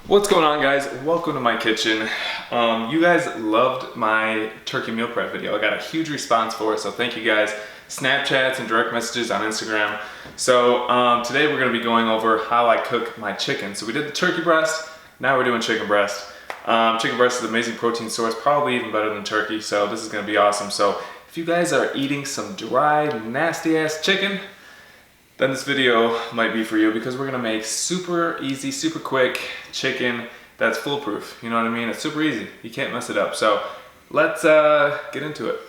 What's going on, guys? Welcome to my kitchen. You guys loved my turkey meal prep video. I got a huge response for it, so thank you guys. Snapchats and direct messages on Instagram. So today we're going to be going over how I cook my chicken. So we did the turkey breast, now we're doing chicken breast. Chicken breast is an amazing protein source, probably even better than turkey, so this is going to be awesome. So if you guys are eating some dry, nasty ass chicken, then this video might be for you, because we're gonna make super easy, super quick chicken that's foolproof. You know what I mean? It's super easy. You can't mess it up. So let's get into it.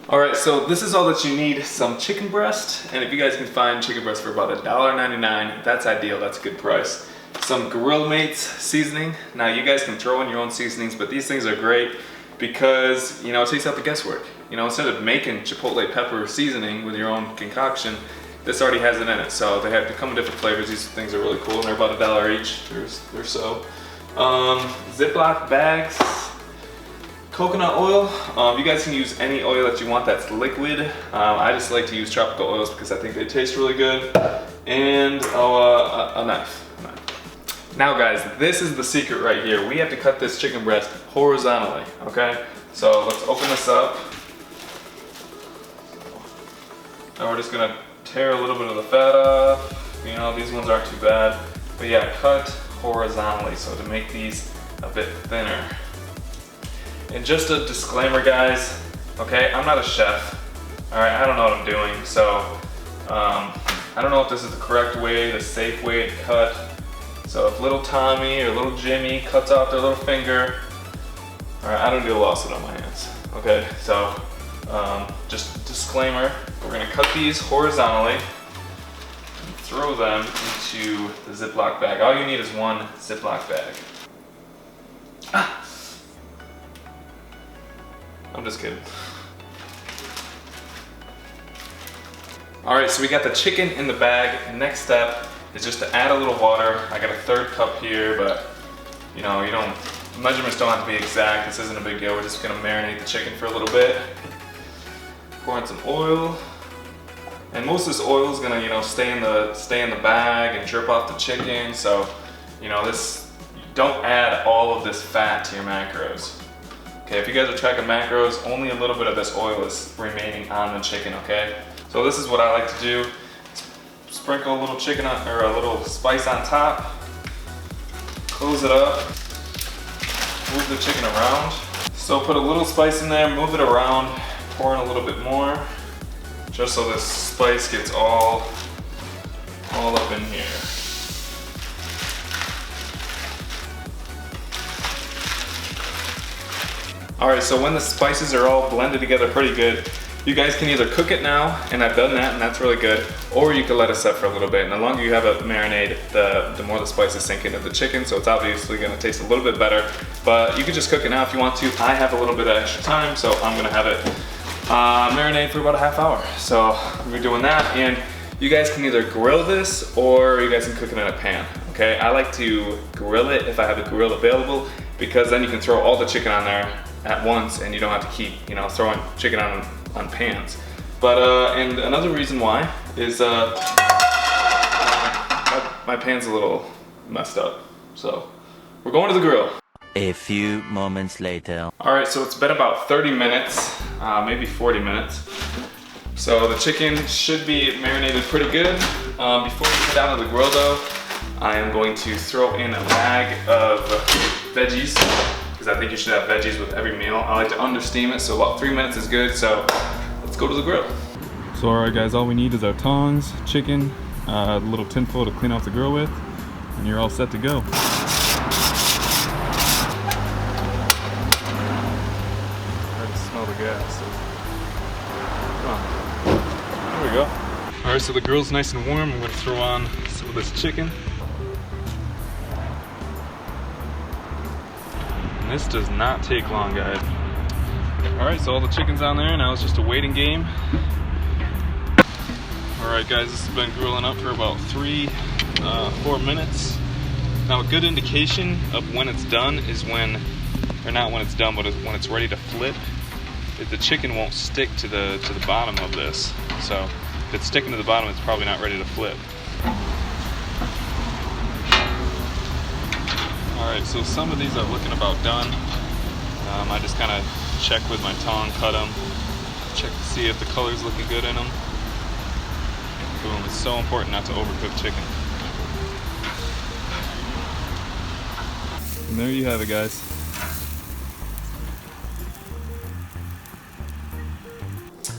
All right, so this is all that you need: some chicken breast, and if you guys can find chicken breast for about $1.99, that's ideal. That's a good price. Some Grill Mates seasoning. Now you guys can throw in your own seasonings, but these things are great because, you know, it takes out the guesswork. You know, instead of making chipotle pepper seasoning with your own concoction, this already has it in it, so they come in different flavors. These things are really cool, and they're about $1 each. They're so. Ziploc bags, coconut oil. You guys can use any oil that you want that's liquid. I just like to use tropical oils because I think they taste really good. And a knife. Now, guys, this is the secret right here. We have to cut this chicken breast horizontally. Okay, so let's open this up. Now we're just gonna tear a little bit of the fat off. You know, these ones aren't too bad. But yeah, cut horizontally, so to make these a bit thinner. And just a disclaimer, guys, okay, I'm not a chef. All right, I don't know what I'm doing, so I don't know if this is the correct way, the safe way to cut. So if little Tommy or little Jimmy cuts off their little finger, all right, I don't get a lawsuit on my hands. Okay, so just a disclaimer, we're gonna cut these horizontally and throw them into the Ziploc bag. All you need is one Ziploc bag. I'm just kidding. All right, so we got the chicken in the bag. Next step is just to add a little water. I got a 1/3 cup here, but you know, measurements don't have to be exact. This isn't a big deal. We're just gonna marinate the chicken for a little bit. Pour in some oil, and most of this oil is gonna, you know, stay in the bag and drip off the chicken. So, you know, don't add all of this fat to your macros. Okay, if you guys are tracking macros, only a little bit of this oil is remaining on the chicken. Okay, so this is what I like to do: sprinkle a little chicken or a little spice on top, close it up, move the chicken around. So put a little spice in there, move it around. Pour in a little bit more, just so this spice gets all up in here. All right, so when the spices are all blended together pretty good, you guys can either cook it now, and I've done that, and that's really good, or you can let it set for a little bit. And the longer you have it marinade, the more the spices sink into the chicken, so it's obviously gonna taste a little bit better. But you can just cook it now if you want to. I have a little bit of extra time, so I'm gonna have it marinate for about a half hour. So we're doing that, and you guys can either grill this or you guys can cook it in a pan. Okay, I like to grill it if I have a grill available, because then you can throw all the chicken on there at once and you don't have to keep, you know, throwing chicken on pans. But and another reason why is my pan's a little messed up, so we're going to the grill. A few moments later. All right, so it's been about 30 minutes, maybe 40 minutes. So the chicken should be marinated pretty good. Before we put down to the grill though, I am going to throw in a bag of veggies, because I think you should have veggies with every meal. I like to understeam it, so about 3 minutes is good. So let's go to the grill. So all right, guys, all we need is our tongs, chicken, a little tin foil to clean off the grill with, and you're all set to go. Gas. So. Come on. There we go. All right, so the grill's nice and warm. I'm gonna throw on some of this chicken. And this does not take long, guys. All right, so all the chicken's on there. Now it's just a waiting game. All right, guys, this has been grilling up for about 4 minutes. Now, a good indication of when it's done is when, or not when it's done, but when it's ready to flip. The chicken won't stick to the bottom of this. So if it's sticking to the bottom, it's probably not ready to flip. Alright, so some of these are looking about done. I just kind of check with my tongue, cut them, check to see if the color's looking good in them. Boom, it's so important not to overcook chicken. And there you have it, guys.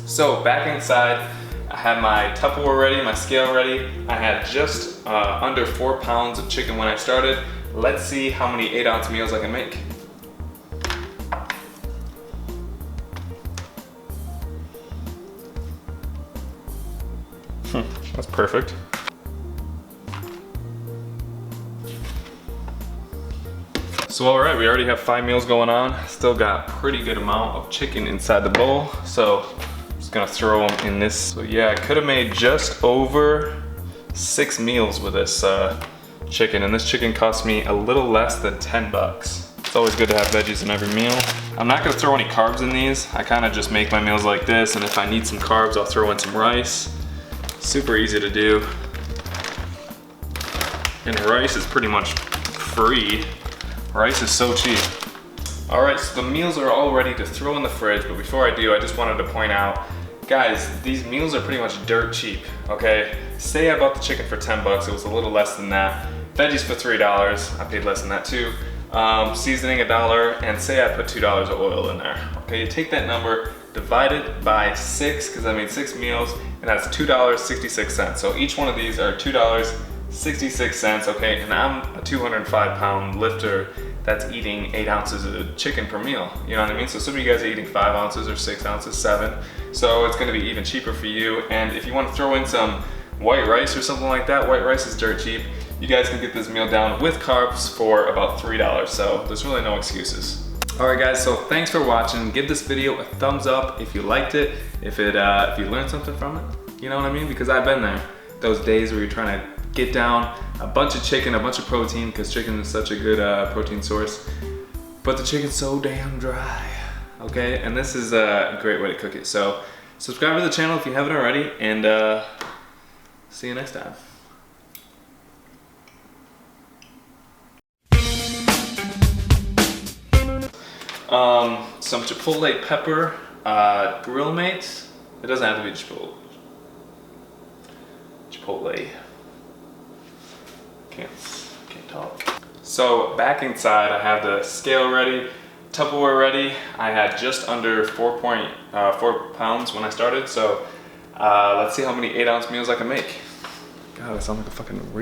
So back inside, I have my Tupperware ready, my scale ready. I had just under 4 pounds of chicken when I started. Let's see how many 8-ounce meals I can make. That's perfect. So all right, we already have 5 meals going on. Still got a pretty good amount of chicken inside the bowl. So I'm just gonna throw them in this. So yeah, I could have made just over 6 meals with this chicken, and this chicken cost me a little less than 10 bucks. It's always good to have veggies in every meal. I'm not gonna throw any carbs in these. I kind of just make my meals like this, and if I need some carbs, I'll throw in some rice. Super easy to do. And rice is pretty much free. Rice is so cheap. All right, so the meals are all ready to throw in the fridge, but before I do, I just wanted to point out, guys, these meals are pretty much dirt cheap, okay? Say I bought the chicken for 10 bucks, it was a little less than that. Veggies for $3, I paid less than that too. Seasoning $1, and say I put $2 of oil in there. Okay, you take that number, divide it by 6, because I made 6 meals, and that's $2.66. So each one of these are $2.66, okay? And I'm a 205-pound lifter that's eating 8 ounces of chicken per meal. You know what I mean? So some of you guys are eating 5 ounces or 6 ounces, 7. So it's gonna be even cheaper for you. And if you wanna throw in some white rice or something like that, white rice is dirt cheap. You guys can get this meal down with carbs for about $3. So there's really no excuses. All right, guys, so thanks for watching. Give this video a thumbs up if you liked it, if you learned something from it. You know what I mean? Because I've been there. Those days where you're trying to get down a bunch of chicken, a bunch of protein, because chicken is such a good protein source, but the chicken's so damn dry, okay? And this is a great way to cook it. So subscribe to the channel if you haven't already, and see you next time. Some chipotle pepper grill mates. It doesn't have to be chipotle. Can't talk. So back inside, I have the scale ready, Tupperware ready. I had just under 4 pounds when I started. So let's see how many 8-ounce meals I can make. God, I sound like a fucking